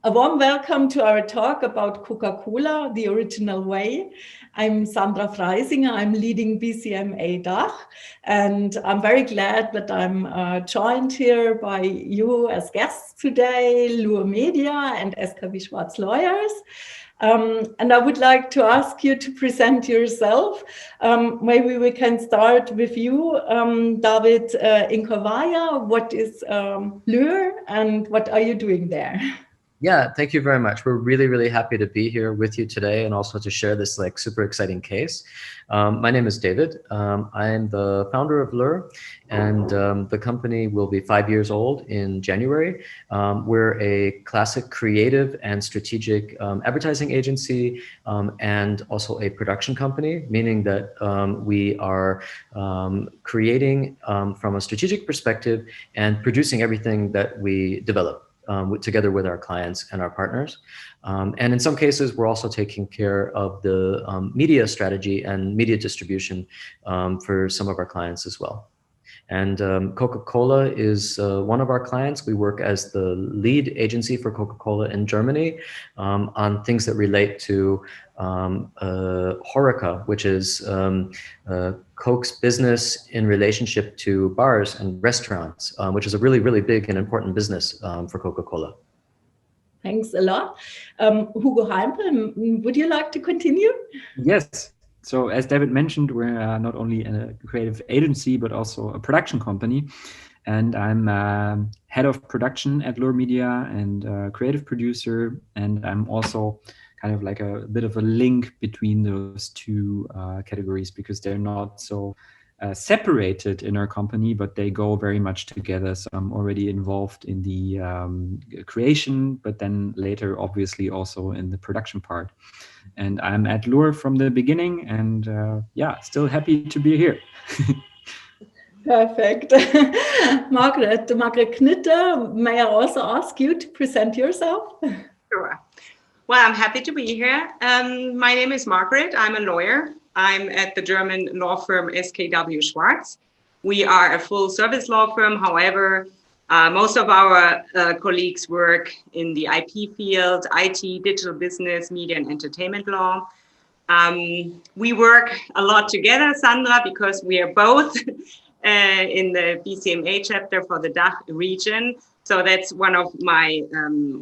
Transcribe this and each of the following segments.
A warm welcome to our talk about Coca-Cola, the original way. I'm Sandra Freisinger. I'm leading BCMA DACH, and I'm very glad that I'm joined here by you as guests today, Lure Media and SKW Schwarz Lawyers. And I would like to ask you to present yourself. Maybe we can start with you, David Inkovaya. What is Lure and what are you doing there? Yeah, thank you very much. We're really happy to be here with you today and also to share this super exciting case. My name is David. I'm the founder of Lure, and the company will be 5 years old in January. We're a classic creative and strategic advertising agency and also a production company, meaning that we are creating from a strategic perspective and producing everything that we develop. Together with our clients and our partners. And in some cases, we're also taking care of the media strategy and media distribution for some of our clients as well. And Coca-Cola is one of our clients. We work as the lead agency for Coca-Cola in Germany on things that relate to HoReCa, which is Coke's business in relationship to bars and restaurants, which is a really big and important business for Coca-Cola. Thanks a lot. Hugo Heimpel, would you like to continue? Yes. So as David mentioned, we're not only a creative agency, but also a production company. And I'm head of production at Lure Media and creative producer. And I'm also kind of like a bit of a link between those two categories because they're not so separated in our company, but they go very much together. So I'm already involved in the creation, but then later, obviously, also in the production part. And I'm at Lure from the beginning, and yeah, still happy to be here. Perfect. Margaret Knitter, may I also ask you to present yourself? Sure. Well, I'm happy to be here. My name is Margaret. I'm a lawyer. I'm at the German law firm SKW Schwarz. We are a full service law firm. However, most of our colleagues work in the IP field, IT, digital business, media and entertainment law. We work a lot together, Sandra, because we are both in the BCMA chapter for the DACH region. So that's one of my,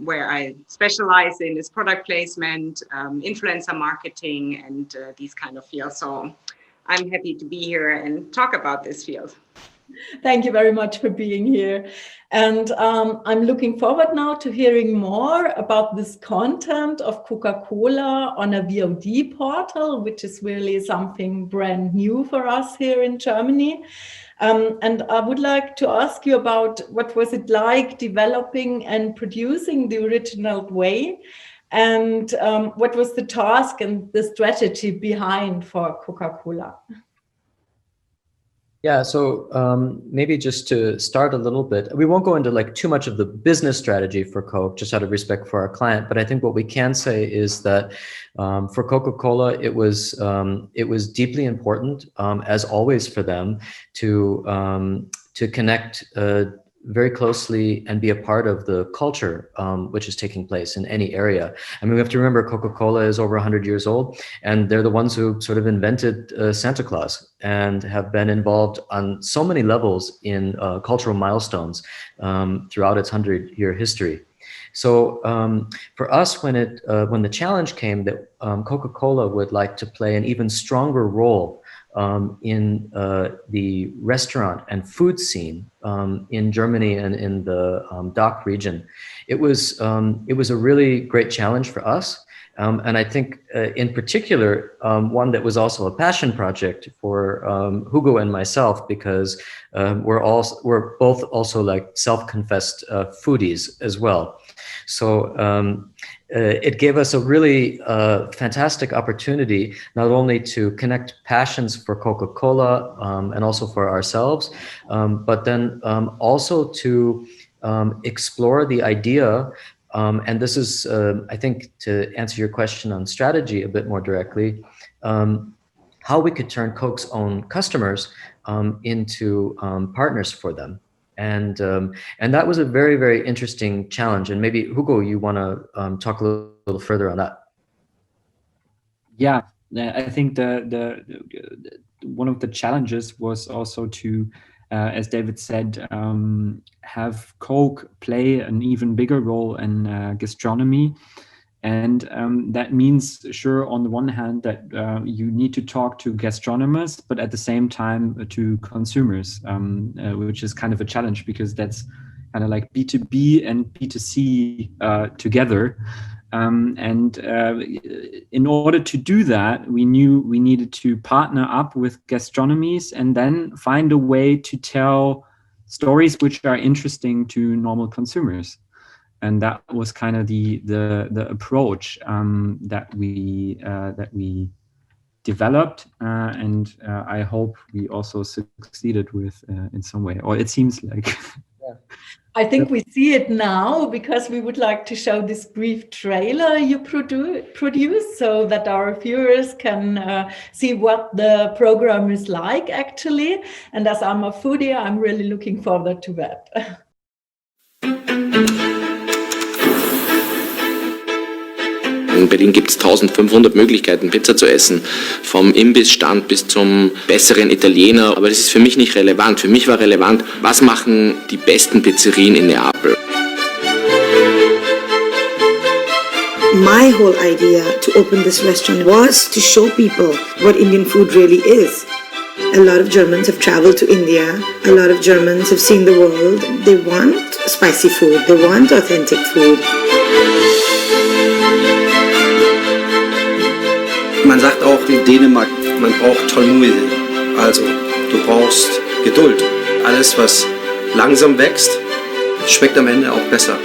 where I specialize in is product placement, influencer marketing, and these kind of fields. So I'm happy to be here and talk about this field. Thank you very much for being here. And I'm looking forward now to hearing more about this content of Coca-Cola on a VOD portal, which is really something brand new for us here in Germany. And I would like to ask you about what was it like developing and producing the original way, and what was the task and the strategy behind for Coca-Cola? Yeah, so maybe just to start a little bit, we won't go into too much of the business strategy for Coke, just out of respect for our client. But I think what we can say is that for Coca-Cola, it was deeply important, as always for them, to connect very closely and be a part of the culture which is taking place in any area. I mean, we have to remember Coca-Cola is over 100 years old, and they're the ones who sort of invented Santa Claus and have been involved on so many levels in cultural milestones throughout its 100-year history. So for us, when the challenge came that Coca-Cola would like to play an even stronger role in the restaurant and food scene in Germany and in the DACH region, it was a really great challenge for us. And I think in particular, one that was also a passion project for Hugo and myself, because we're both also self-confessed foodies as well. So it gave us a really fantastic opportunity, not only to connect passions for Coca-Cola and also for ourselves, but then also to explore the idea. And this is, I think, to answer your question on strategy a bit more directly, how we could turn Coke's own customers into partners for them. And that was a very, very interesting challenge. And maybe Hugo, you want to talk a little further on that? Yeah, I think the one of the challenges was also to, as David said, have Coke play an even bigger role in gastronomy. And that means, sure, on the one hand, that you need to talk to gastronomers, but at the same time to consumers, which is kind of a challenge, because that's kind of like B2B and B2C together. And in order to do that, we knew we needed to partner up with gastronomies and then find a way to tell stories which are interesting to normal consumers. And that was kind of the approach that we developed, and I hope we also succeeded with in some way, or it seems like. Yeah. I think we see it now, because we would like to show this brief trailer you produce so that our viewers can see what the program is like actually. And as I'm a foodie, I'm really looking forward to that. In Berlin gibt es 1500 Möglichkeiten, Pizza zu essen. Vom Imbissstand bis zum besseren Italiener. Aber das ist für mich nicht relevant. Für mich war relevant, was machen die besten Pizzerien in Neapel. My whole idea to open this restaurant was to show people what Indian food really is. A lot of Germans have traveled to India. A lot of Germans have seen the world. They want spicy food. They want authentic food. Man sagt auch in Dänemark, man braucht Tålmodighed. Also, du brauchst Geduld. Alles, was langsam wächst, schmeckt am Ende auch besser.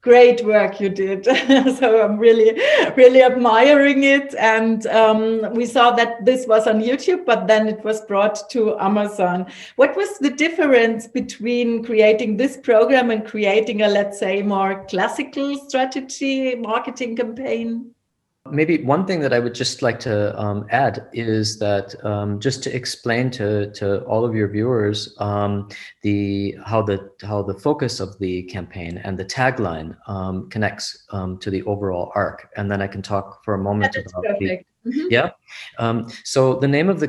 Great work you did. So I'm really, really admiring it. And we saw that this was on YouTube, but then it was brought to Amazon. What was the difference between creating this program and creating a, let's say, more classical strategy marketing campaign? Maybe one thing that I would just like to add is that just to explain to all of your viewers how the focus of the campaign and the tagline connects to the overall arc, and then I can talk for a moment about perfect. Yeah. So the name of the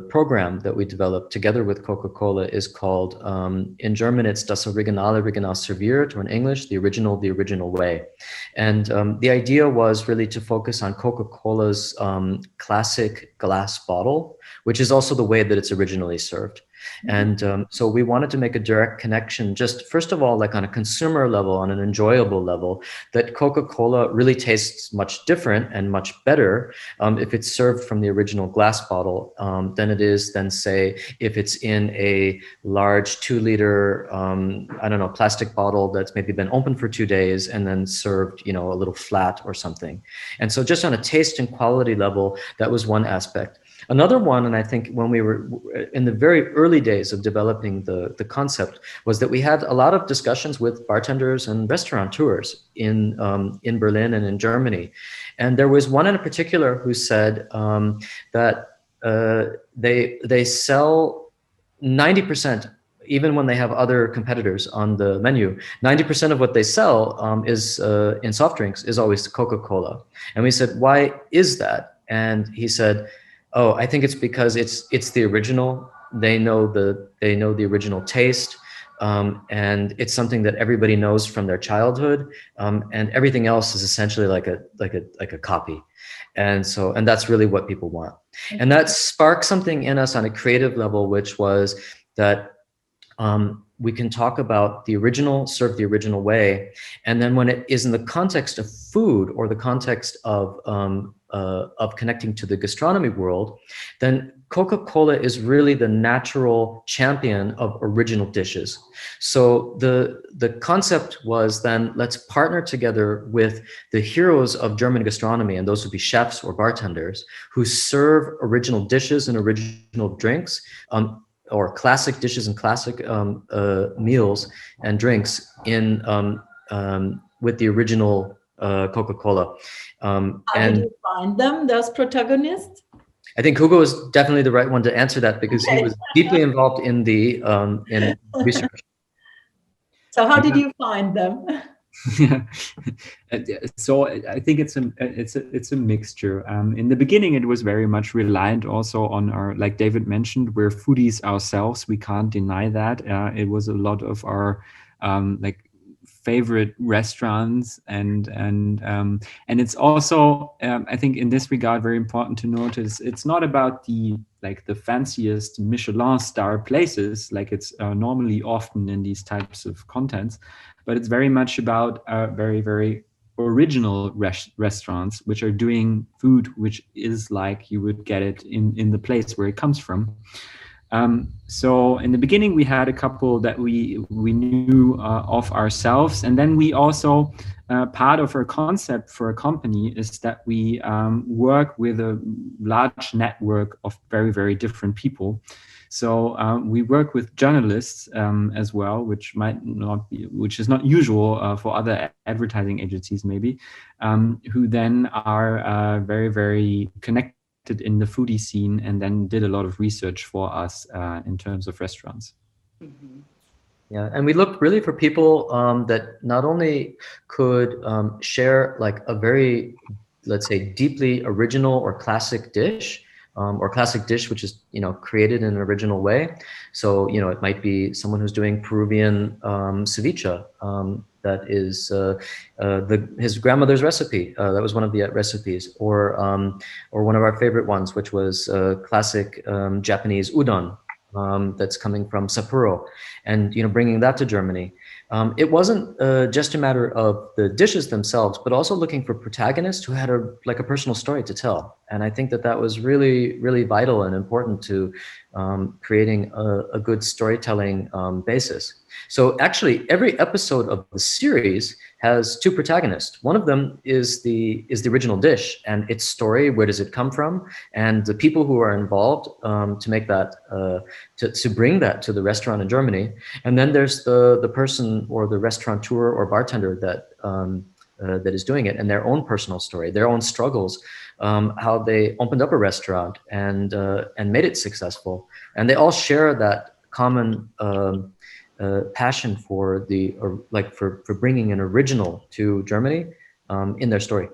program that we developed together with Coca-Cola is called, in German, it's Das Original serviert, or in English, the original way. And the idea was really to focus on Coca-Cola's classic glass bottle, which is also the way that it's originally served. And so we wanted to make a direct connection, just first of all, like on a consumer level, on an enjoyable level, that Coca-Cola really tastes much different and much better if it's served from the original glass bottle than it is than, say, if it's in a large 2-liter, I don't know, plastic bottle that's maybe been open for 2 days and then served, a little flat or something. And so just on a taste and quality level, that was one aspect. Another one, and I think when we were in the very early days of developing the concept, was that we had a lot of discussions with bartenders and restaurateurs in Berlin and in Germany. And there was one in particular who said that they sell 90%, even when they have other competitors on the menu, 90% of what they sell is in soft drinks is always Coca-Cola. And we said, why is that? And he said, oh, I think it's because it's the original. They know the original taste, and it's something that everybody knows from their childhood, and everything else is essentially like a copy, and that's really what people want. And that sparked something in us on a creative level, which was that we can talk about the original, serve the original way. And then when it is in the context of food or the context of connecting to the gastronomy world, then Coca-Cola is really the natural champion of original dishes. So the concept was then, let's partner together with the heroes of German gastronomy, and those would be chefs or bartenders who serve original dishes and original drinks, or classic dishes and classic meals and drinks in with the original Coca-Cola. How did you find them, those protagonists? I think Hugo is definitely the right one to answer that, because he was deeply involved in the in research. So how did you find them? So I think it's a mixture. In the beginning, it was very much reliant also on our, like David mentioned, we're foodies ourselves. We can't deny that. It was a lot of our like favorite restaurants, and it's also I think in this regard very important to notice, it's not about the fanciest Michelin star places like it's normally often in these types of contents, but it's very much about very, very original restaurants which are doing food which is like you would get it in the place where it comes from. So in the beginning, we had a couple that we knew of ourselves, and then we also part of our concept for a company is that we work with a large network of very, very different people. So we work with journalists as well, which is not usual for other advertising agencies, maybe, who then are very, very connected in the foodie scene, and then did a lot of research for us in terms of restaurants. Mm-hmm. Yeah, and we looked really for people that not only could share like a very, let's say, deeply original or classic dish, which is, created in an original way. So, it might be someone who's doing Peruvian ceviche, that is his grandmother's recipe. That was one of the recipes, or one of our favorite ones, which was classic Japanese udon that's coming from Sapporo, and bringing that to Germany. It wasn't just a matter of the dishes themselves, but also looking for protagonists who had a personal story to tell. And I think that was really, really vital and important to creating a good storytelling basis. So actually, every episode of the series has two protagonists. One of them is the original dish and its story. Where does it come from? And the people who are involved to make that, to bring that to the restaurant in Germany. And then there's the person or the restaurateur or bartender that is doing it, and their own personal story, their own struggles, how they opened up a restaurant and made it successful. And they all share that common passion for for bringing an original to Germany in their story.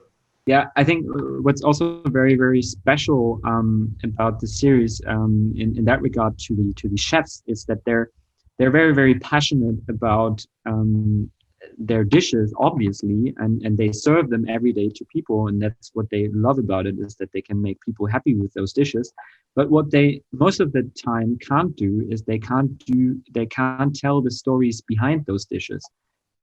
Yeah, I think what's also very, very special about the series in that regard to the chefs is that they're very, very passionate about their dishes, obviously, and they serve them every day to people, and that's what they love about it, is that they can make people happy with those dishes. But what they most of the time can't do is they can't tell the stories behind those dishes,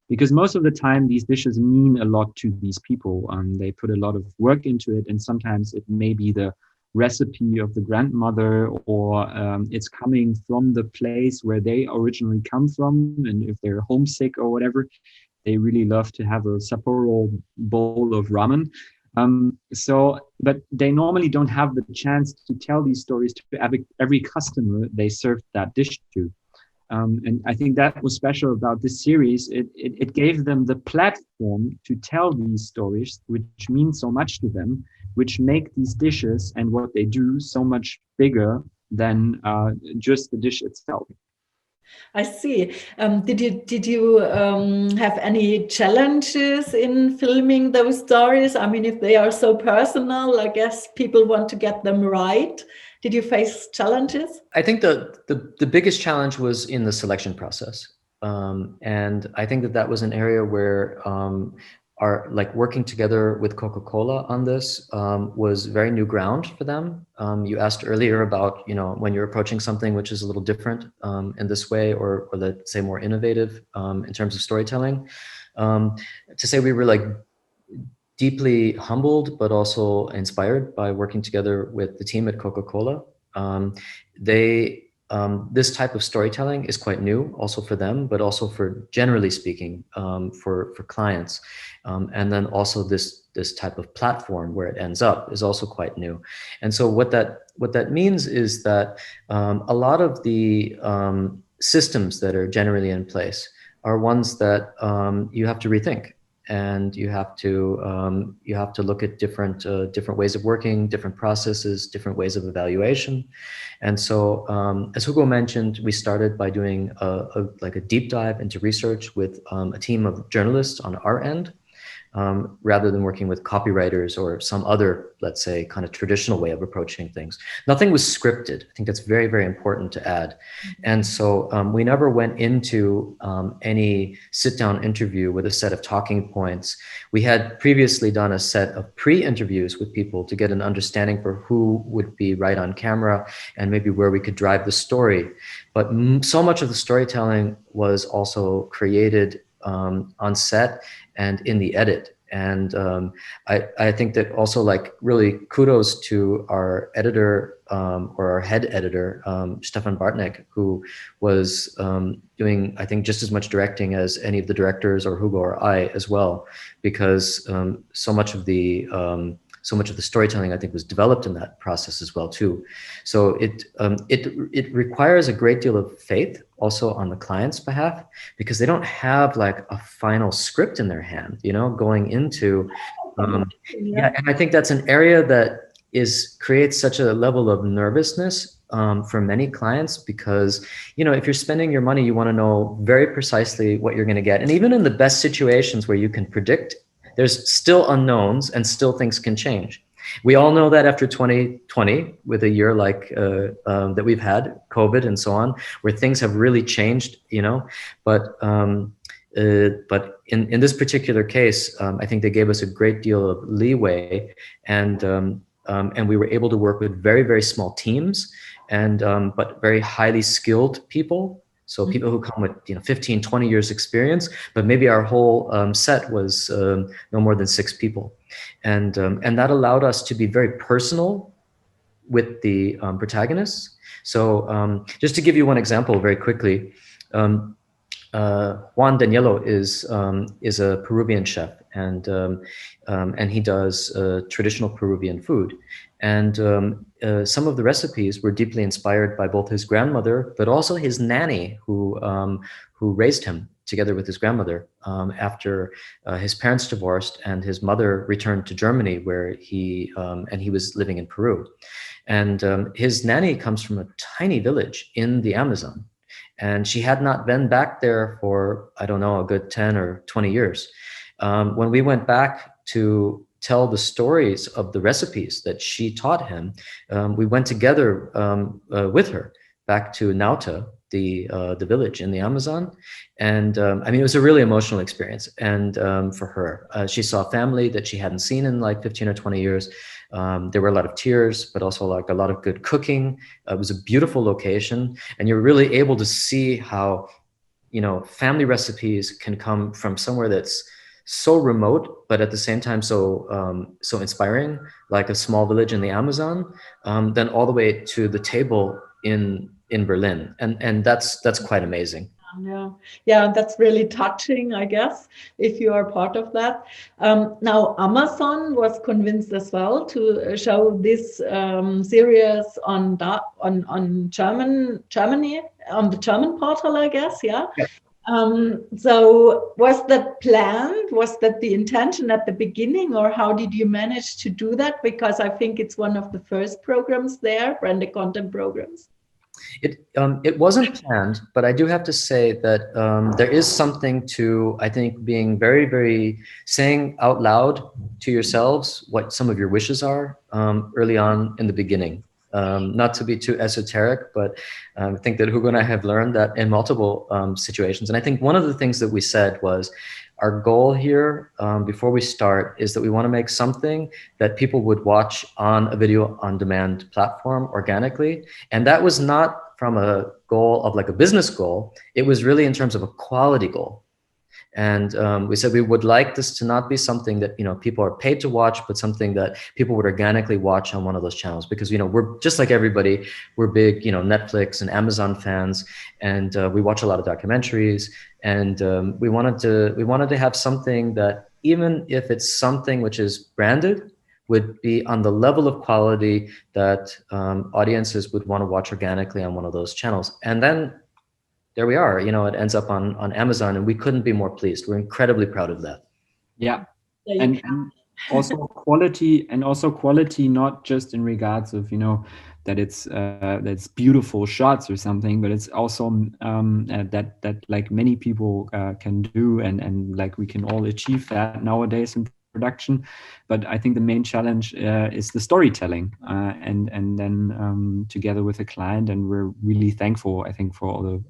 because most of the time these dishes mean a lot to these people. They put a lot of work into it, and sometimes it may be the recipe of the grandmother, or it's coming from the place where they originally come from, and if they're homesick or whatever, they really love to have a Sapporo bowl of ramen. But they normally don't have the chance to tell these stories to every customer they served that dish to. And I think that was special about this series. It gave them the platform to tell these stories, which mean so much to them, which make these dishes and what they do so much bigger than just the dish itself. I see. Did you have any challenges in filming those stories? I mean, if they are so personal, I guess people want to get them right. Did you face challenges? I think the biggest challenge was in the selection process. And I think that was an area where are like working together with Coca-Cola on this was very new ground for them. You asked earlier about, you know, when you're approaching something which is a little different in this way, or let's say more innovative in terms of storytelling. To say we were like deeply humbled, but also inspired by working together with the team at Coca-Cola. This type of storytelling is quite new, also for them, but also for, generally speaking, for clients. And then also this type of platform where it ends up is also quite new. And so what that means is that a lot of the systems that are generally in place are ones that you have to rethink. And you have to look at different ways of working, different processes, different ways of evaluation. And so, as Hugo mentioned, we started by doing a deep dive into research with a team of journalists on our end, rather than working with copywriters or some other, let's say, kind of traditional way of approaching things. Nothing was scripted. I think that's very, very important to add. And so we never went into any sit-down interview with a set of talking points. We had previously done a set of pre-interviews with people to get an understanding for who would be right on camera and maybe where we could drive the story. But so much of the storytelling was also created on set and in the edit. And I think that also, like, really kudos to our editor or our head editor, Stefan Bartnek, who was doing, I think, just as much directing as any of the directors or Hugo or I as well, because so much of the storytelling, I think, was developed in that process as well too. So it requires a great deal of faith also on the client's behalf, because they don't have like a final script in their hand, you know, going into, yeah. And I think that's an area that creates such a level of nervousness for many clients, because, you know, if you're spending your money, you want to know very precisely what you're going to get. And even in the best situations where you can predict, there's still unknowns and still things can change. We all know that after 2020, with a year like that we've had, COVID and so on, where things have really changed, you know. But in this particular case, I think they gave us a great deal of leeway, and we were able to work with very, very small teams, and but very highly skilled people. So people who come with, you know, 15, 20 years experience, but maybe our whole set was no more than 6 people. And that allowed us to be very personal with the protagonists. So just to give you one example very quickly, Juan Danielo is a Peruvian chef, and he does traditional Peruvian food. And some of the recipes were deeply inspired by both his grandmother, but also his nanny, who raised him together with his grandmother after his parents divorced and his mother returned to Germany, where he was living in Peru. And his nanny comes from a tiny village in the Amazon, and she had not been back there for, I don't know, a good 10 or 20 years. When we went back to tell the stories of the recipes that she taught him, we went together with her back to Nauta, the village in the Amazon. And I mean, it was a really emotional experience. And for her, she saw family that she hadn't seen in like 15 or 20 years. There were a lot of tears, but also like a lot of good cooking. It was a beautiful location. And you're really able to see how, you know, family recipes can come from somewhere that's so remote, but at the same time so inspiring, like a small village in the Amazon, then all the way to the table in Berlin, and that's quite amazing. Yeah, that's really touching, I guess, if you are part of that. Now, Amazon was convinced as well to show this series on Germany, on the German portal, I guess. Yeah. So was that planned? Was that the intention at the beginning, or how did you manage to do that? Because I think it's one of the first programs there, branded content programs. It wasn't planned, but I do have to say that there is something to, I think, being very, very saying out loud to yourselves what some of your wishes are early on in the beginning. Not to be too esoteric, but I think that Hugo and I have learned that in multiple situations. And I think one of the things that we said was our goal here before we start is that we want to make something that people would watch on a video on demand platform organically. And that was not from a goal of like a business goal. It was really in terms of a quality goal. And we said we would like this to not be something that, you know, people are paid to watch, but something that people would organically watch on one of those channels. Because, you know, we're just like everybody, we're big, you know, Netflix and Amazon fans, and we watch a lot of documentaries. And we wanted to have something that, even if it's something which is branded, would be on the level of quality that audiences would want to watch organically on one of those channels. And then there we are, you know, it ends up on Amazon, and we couldn't be more pleased. We're incredibly proud of that. Yeah. And also quality, not just in regards of, you know, that it's beautiful shots or something, but it's also that like many people can do, and like we can all achieve that nowadays in production. But I think the main challenge is the storytelling, and then together with the client, and we're really thankful, I think, for all the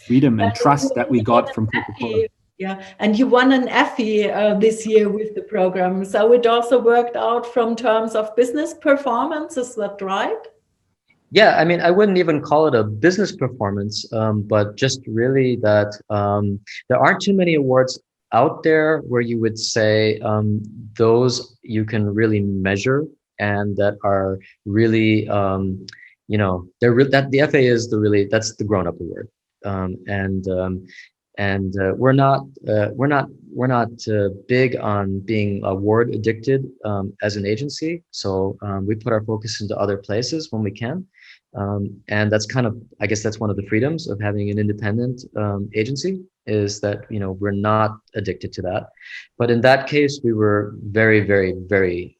freedom and trust that we got from Coca-Cola. Yeah, and you won an Effie this year with the program. So it also worked out from terms of business performance, is that right? Yeah, I mean, I wouldn't even call it a business performance, but just really that there aren't too many awards out there where you would say those you can really measure and that are really, you know, that the FA is that's the grown-up award, and we're not big on being award addicted as an agency. So we put our focus into other places when we can. And that's kind of, I guess that's one of the freedoms of having an independent agency, is that, you know, we're not addicted to that. But in that case, we were very, very, very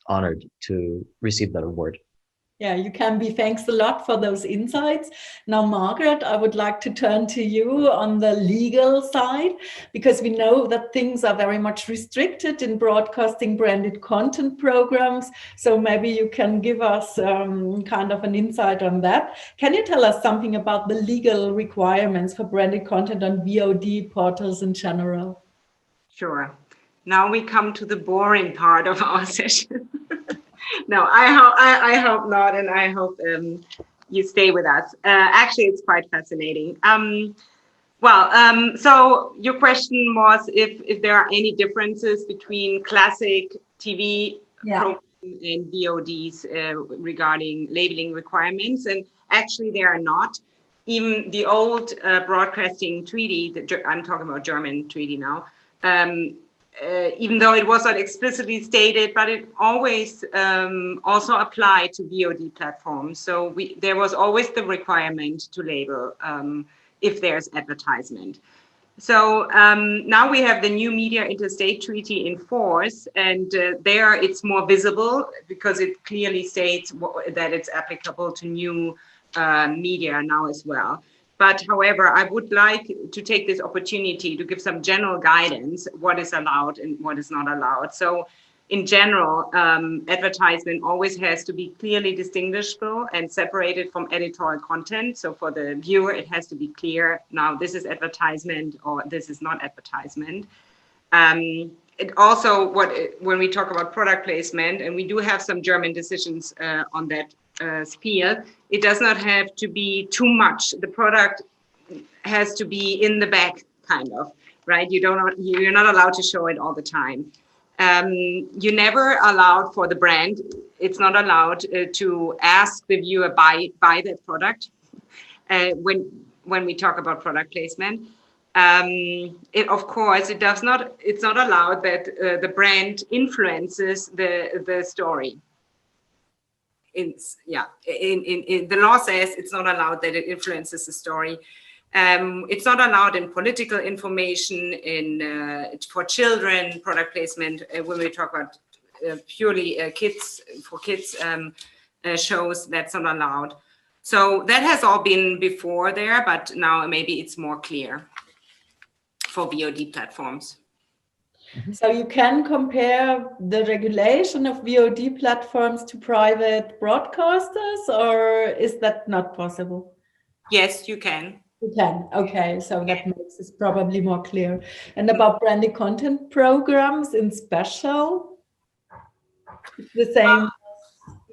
honored to receive that award. Yeah, you can be. Thanks a lot for those insights. Now, Margaret, I would like to turn to you on the legal side, because we know that things are very much restricted in broadcasting branded content programs. So maybe you can give us kind of an insight on that. Can you tell us something about the legal requirements for branded content on VOD portals in general? Sure. Now we come to the boring part of our session. No, I hope not, and I hope you stay with us. Actually, it's quite fascinating. So your question was if there are any differences between classic TV programs and VODs regarding labeling requirements, and actually there are not. Even the old broadcasting treaty, I'm talking about German treaty now, even though it was not explicitly stated, but it always also applied to VOD platforms. So there was always the requirement to label if there's advertisement. So now we have the new Media Interstate Treaty in force, and there it's more visible because it clearly states that it's applicable to new media now as well. But however, I would like to take this opportunity to give some general guidance, what is allowed and what is not allowed. So in general, advertisement always has to be clearly distinguishable and separated from editorial content. So for the viewer, it has to be clear, now this is advertisement or this is not advertisement. It also, when we talk about product placement, and we do have some German decisions on that sphere, it does not have to be too much. The product has to be in the back, kind of, right? You're not allowed to show it all the time. You never allowed for the brand. It's not allowed to ask the viewer buy that product when we talk about product placement. Of course, it's not allowed that the brand influences the story. The law says it's not allowed that it influences the story. It's not allowed in political information, for children, product placement, when we talk about purely kids shows, that's not allowed. So that has all been before there, but now maybe it's more clear for VOD platforms. So you can compare the regulation of VOD platforms to private broadcasters, or is that not possible? Yes, you can. You can. Okay, so that makes it probably more clear. And about branded content programs in special, it's the same.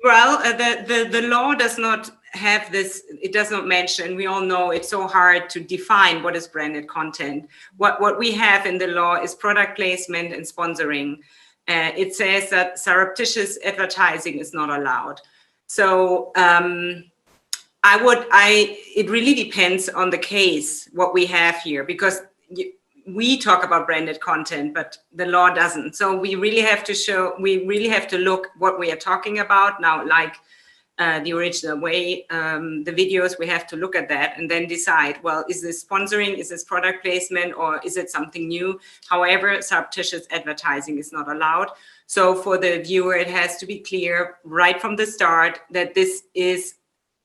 Well, the law does not have this, it does not mention, we all know it's so hard to define what is branded content. What we have in the law is product placement and sponsoring. It says that surreptitious advertising is not allowed. So it really depends on the case, what we have here, because we talk about branded content, but the law doesn't. So we really have to look what we are talking about now, like the original way, the videos, we have to look at that and then decide, well, is this sponsoring, is this product placement, or is it something new? However, surreptitious advertising is not allowed. So for the viewer, it has to be clear right from the start that this is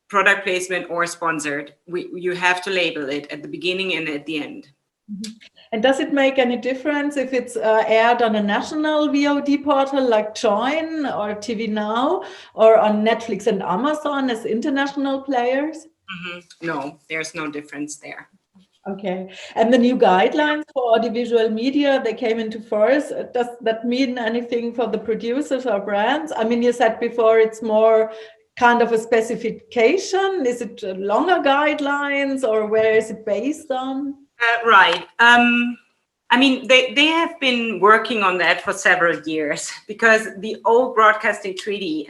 product placement or sponsored. You have to label it at the beginning and at the end. Mm-hmm. And does it make any difference if it's aired on a national VOD portal like Join or TV Now, or on Netflix and Amazon as international players? Mm-hmm. No, there's no difference there. Okay. And the new guidelines for audiovisual media, they came into force. Does that mean anything for the producers or brands? I mean, you said before it's more kind of a specification. Is it longer guidelines, or where is it based on? Right. I mean, they have been working on that for several years, because the old broadcasting treaty,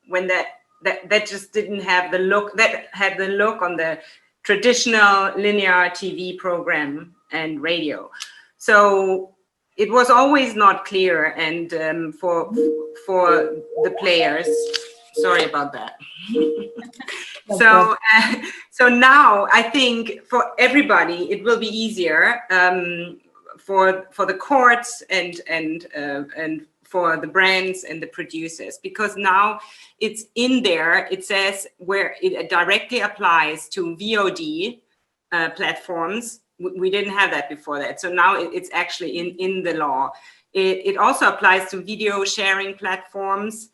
when that just didn't have the look, that had the look on the traditional linear TV program and radio. So it was always not clear, and for the players. Sorry about that. So now I think for everybody it will be easier, for the courts and for the brands and the producers, because now it's in there. It says where it directly applies to VOD platforms. We didn't have that before that. So now it's actually in the law. It also applies to video sharing platforms,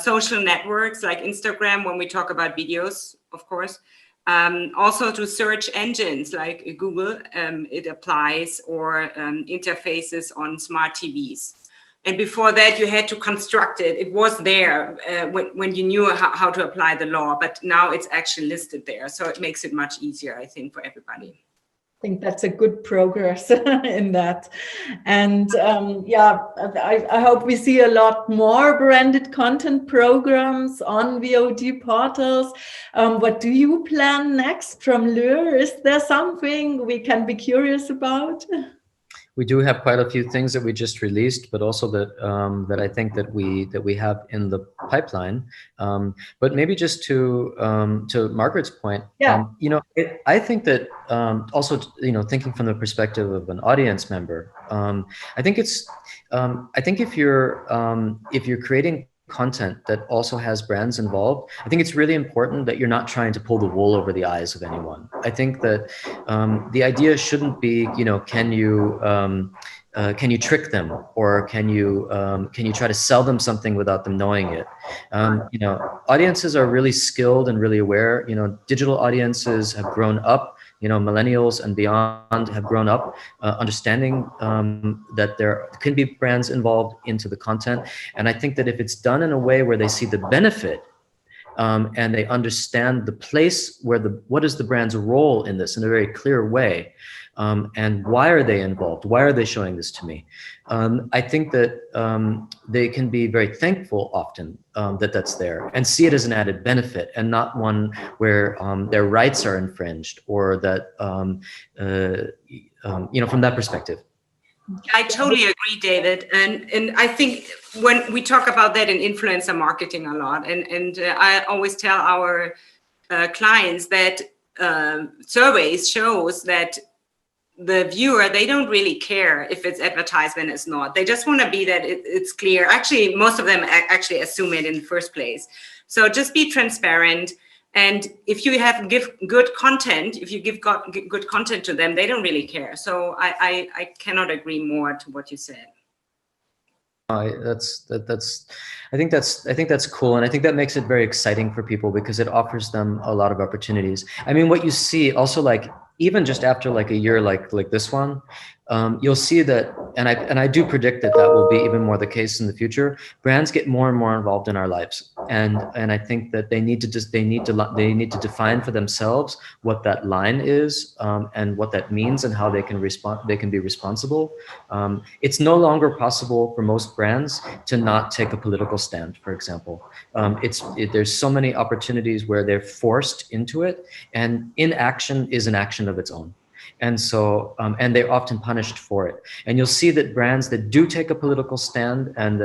social networks like Instagram, when we talk about videos, of course. Also to search engines like Google, it applies, or interfaces on smart TVs. And before that, you had to construct it. It was there when you knew how to apply the law, but now it's actually listed there. So it makes it much easier, I think, for everybody. I think that's a good progress in that. And I hope we see a lot more branded content programs on VOD portals. What do you plan next from Lure? Is there something we can be curious about? We do have quite a few things that we just released, but also that I think that we have in the pipeline. But maybe just to Margaret's point, I think that also thinking from the perspective of an audience member, I think if you're creating content that also has brands involved, I think it's really important that you're not trying to pull the wool over the eyes of anyone. I think that the idea shouldn't be, can you trick them, or can you try to sell them something without them knowing it? Audiences are really skilled and really aware. Digital audiences have grown up. Millennials and beyond have grown up understanding that there can be brands involved into the content. And I think that if it's done in a way where they see the benefit and they understand the place where what is the brand's role in this in a very clear way, and why are they involved? Why are they showing this to me? I think that they can be very thankful often that that's there, and see it as an added benefit, and not one where their rights are infringed, or that from that perspective. I totally agree, David, and I think when we talk about that in influencer marketing a lot, and I always tell our clients that surveys shows that the viewer, they don't really care if it's advertisement or not. They just want to be that it's clear. Actually, most of them actually assume it in the first place. So just be transparent. And if you give good content, if you give good content to them, they don't really care. So I cannot agree more to what you said. I think that's cool, and I think that makes it very exciting for people because it offers them a lot of opportunities. I mean, what you see also, like even just after like a year like this one, you'll see that, and I do predict that will be even more the case in the future. Brands get more and more involved in our lives, and I think that they need to define for themselves what that line is, and what that means, and how they can be responsible. It's no longer possible for most brands to not take a political stand, for example. There's so many opportunities where they're forced into it, and inaction is an action of its own. And so, and they're often punished for it. And you'll see that brands that do take a political stand and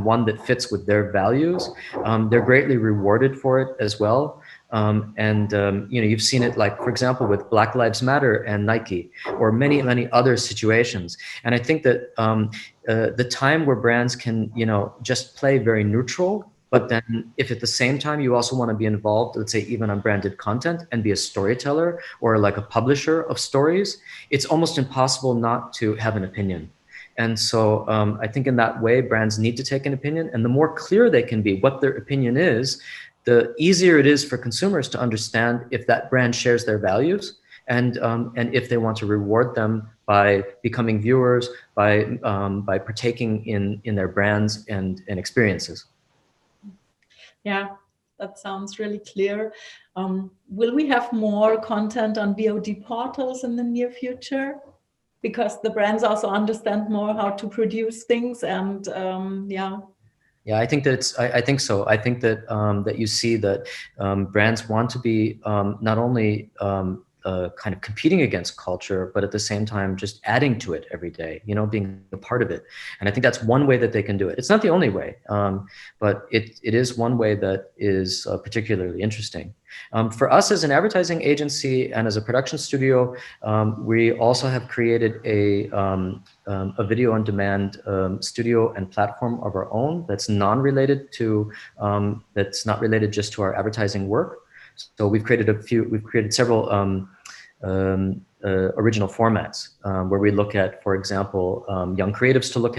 one that fits with their values, they're greatly rewarded for it as well. You've seen it, like, for example, with Black Lives Matter and Nike, or many, many other situations. And I think that the time where brands can, just play very neutral, but then if at the same time you also want to be involved, let's say even on branded content, and be a storyteller or like a publisher of stories, it's almost impossible not to have an opinion. And so I think in that way, brands need to take an opinion, and the more clear they can be what their opinion is, the easier it is for consumers to understand if that brand shares their values, and if they want to reward them by becoming viewers, by partaking in their brands and experiences. Yeah, that sounds really clear. Will we have more content on VOD portals in the near future? Because the brands also understand more how to produce things, and yeah. Yeah, I think that I think so. I think that that you see that brands want to be not only kind of competing against culture, but at the same time just adding to it every day, being a part of it. And I think that's one way that they can do it. It's not the only way, but it is one way that is particularly interesting. For us as an advertising agency and as a production studio, we also have created a video on demand studio and platform of our own that's non-related to, that's not related just to our advertising work. So we've created several original formats where we look at, for example, young creatives to look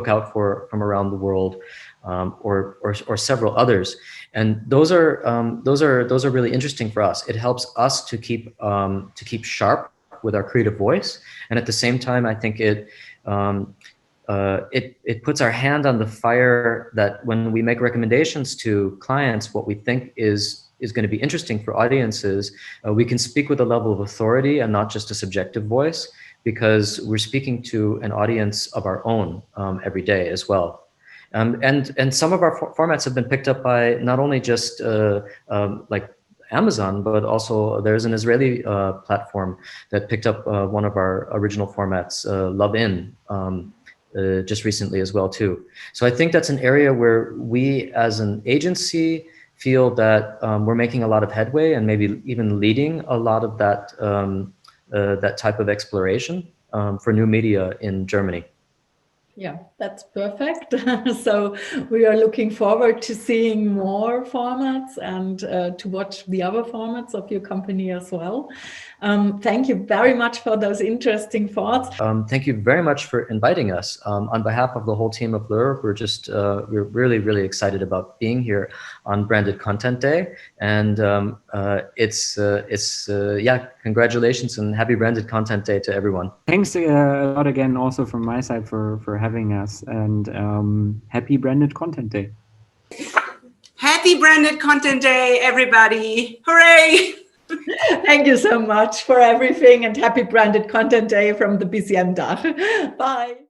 out for from around the world, or several others, and those are really interesting for us. It helps us to keep sharp with our creative voice, and at the same time, I think it puts our hand on the fire that when we make recommendations to clients, what we think is going to be interesting for audiences, we can speak with a level of authority and not just a subjective voice, because we're speaking to an audience of our own every day as well. And some of our formats have been picked up by not only just like Amazon, but also there's an Israeli platform that picked up one of our original formats, Love In, just recently as well too. So I think that's an area where we as an agency feel that we're making a lot of headway, and maybe even leading a lot of that that type of exploration for new media in Germany. Yeah, that's perfect. So we are looking forward to seeing more formats and to watch the other formats of your company as well. Thank you very much for those interesting thoughts. Thank you very much for inviting us. On behalf of the whole team of Lure, we're really, really excited about being here on Branded Content Day. And yeah, congratulations and happy Branded Content Day to everyone. Thanks a lot again also from my side for having us, and happy Branded Content Day. Happy Branded Content Day, everybody. Hooray! Thank you so much for everything, and happy Branded Content Day from the BCM DACH. Bye.